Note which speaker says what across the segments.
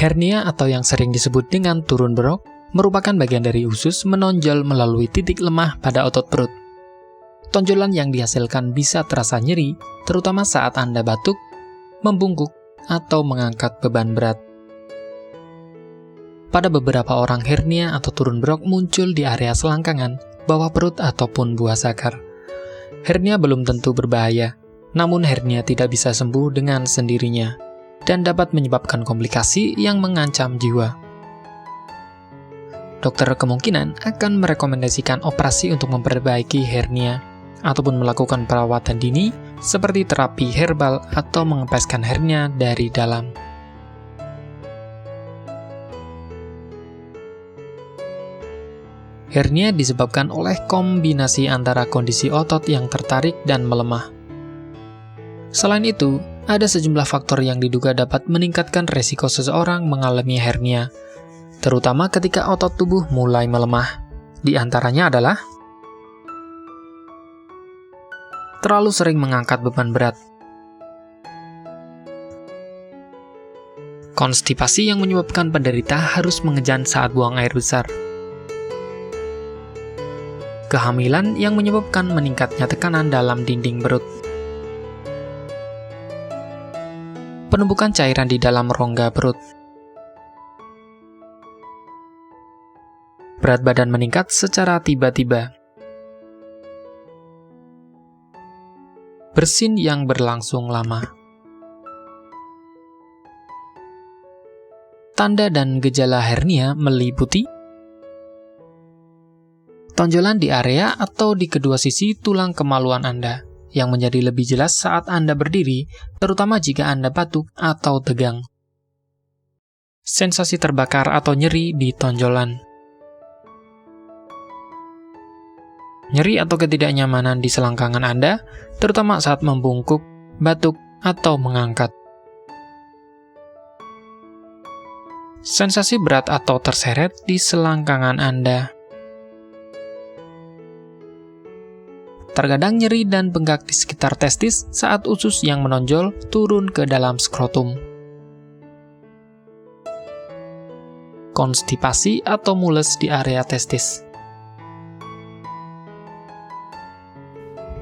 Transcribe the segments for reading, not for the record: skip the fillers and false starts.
Speaker 1: Hernia atau yang sering disebut dengan turun berok merupakan bagian dari usus menonjol melalui titik lemah pada otot perut. Tonjolan yang dihasilkan bisa terasa nyeri, terutama saat Anda batuk, membungkuk, atau mengangkat beban berat. Pada beberapa orang, hernia atau turun berok muncul di area selangkangan, bawah perut, ataupun buah zakar. Hernia belum tentu berbahaya, namun hernia tidak bisa sembuh dengan sendirinya dan dapat menyebabkan komplikasi yang mengancam jiwa. Dokter kemungkinan akan merekomendasikan operasi untuk memperbaiki hernia ataupun melakukan perawatan dini seperti terapi herbal atau mengempeskan hernia dari dalam. Hernia disebabkan oleh kombinasi antara kondisi otot yang tertarik dan melemah. Selain itu, ada sejumlah faktor yang diduga dapat meningkatkan resiko seseorang mengalami hernia, terutama ketika otot tubuh mulai melemah. Di antaranya adalah terlalu sering mengangkat beban berat, konstipasi yang menyebabkan penderita harus mengejan saat buang air besar, kehamilan yang menyebabkan meningkatnya tekanan dalam dinding perut, penumpukan cairan di dalam rongga perut, berat badan meningkat secara tiba-tiba, bersin yang berlangsung lama. Tanda dan gejala hernia meliputi tonjolan di area atau di kedua sisi tulang kemaluan Anda, yang menjadi lebih jelas saat Anda berdiri, terutama jika Anda batuk atau tegang. Sensasi terbakar atau nyeri di tonjolan. Nyeri atau ketidaknyamanan di selangkangan Anda, terutama saat membungkuk, batuk, atau mengangkat. Sensasi berat atau terseret di selangkangan Anda. Terkadang nyeri dan bengkak di sekitar testis saat usus yang menonjol turun ke dalam skrotum. Konstipasi atau mules di area testis.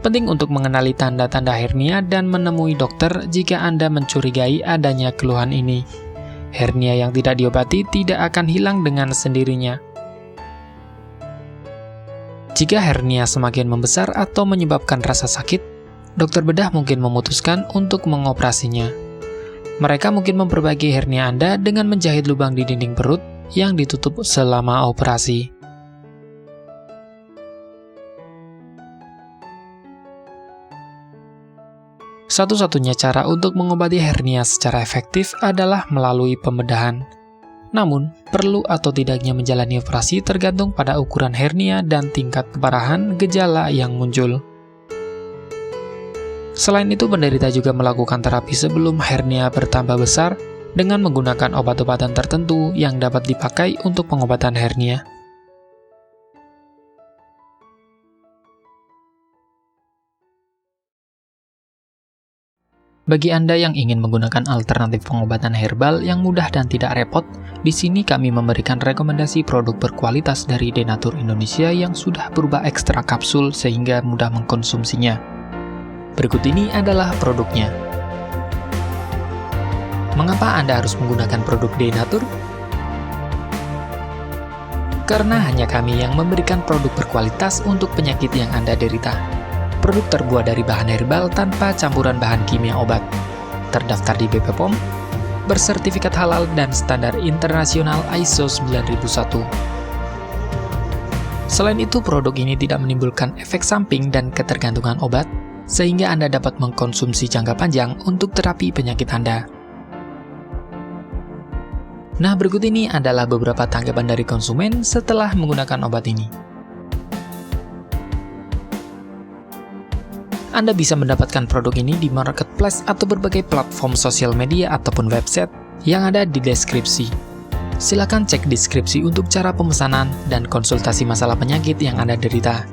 Speaker 1: Penting untuk mengenali tanda-tanda hernia dan menemui dokter jika Anda mencurigai adanya keluhan ini. Hernia yang tidak diobati tidak akan hilang dengan sendirinya. Jika hernia semakin membesar atau menyebabkan rasa sakit, dokter bedah mungkin memutuskan untuk mengoperasinya. Mereka mungkin memperbaiki hernia Anda dengan menjahit lubang di dinding perut yang ditutup selama operasi. Satu-satunya cara untuk mengobati hernia secara efektif adalah melalui pembedahan. Namun, perlu atau tidaknya menjalani operasi tergantung pada ukuran hernia dan tingkat keparahan gejala yang muncul. Selain itu, penderita juga melakukan terapi sebelum hernia bertambah besar dengan menggunakan obat-obatan tertentu yang dapat dipakai untuk pengobatan hernia. Bagi Anda yang ingin menggunakan alternatif pengobatan herbal yang mudah dan tidak repot, di sini kami memberikan rekomendasi produk berkualitas dari Denatur Indonesia yang sudah berubah ekstra kapsul sehingga mudah mengkonsumsinya. Berikut ini adalah produknya. Mengapa Anda harus menggunakan produk Denatur? Karena hanya kami yang memberikan produk berkualitas untuk penyakit yang Anda derita. Produk terbuat dari bahan herbal tanpa campuran bahan kimia obat, terdaftar di BP POM, bersertifikat halal dan standar internasional ISO 9001. Selain itu, produk ini tidak menimbulkan efek samping dan ketergantungan obat, sehingga Anda dapat mengkonsumsi jangka panjang untuk terapi penyakit Anda. Nah, berikut ini adalah beberapa tanggapan dari konsumen setelah menggunakan obat ini. Anda bisa mendapatkan produk ini di marketplace atau berbagai platform sosial media ataupun website yang ada di deskripsi. Silakan cek deskripsi untuk cara pemesanan dan konsultasi masalah penyakit yang Anda derita.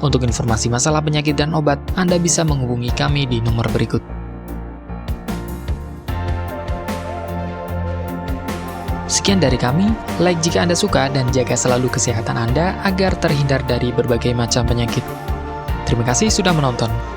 Speaker 1: Untuk informasi masalah penyakit dan obat, Anda bisa menghubungi kami di nomor berikut. Sekian dari kami, like jika Anda suka dan jaga selalu kesehatan Anda agar terhindar dari berbagai macam penyakit. Terima kasih sudah menonton.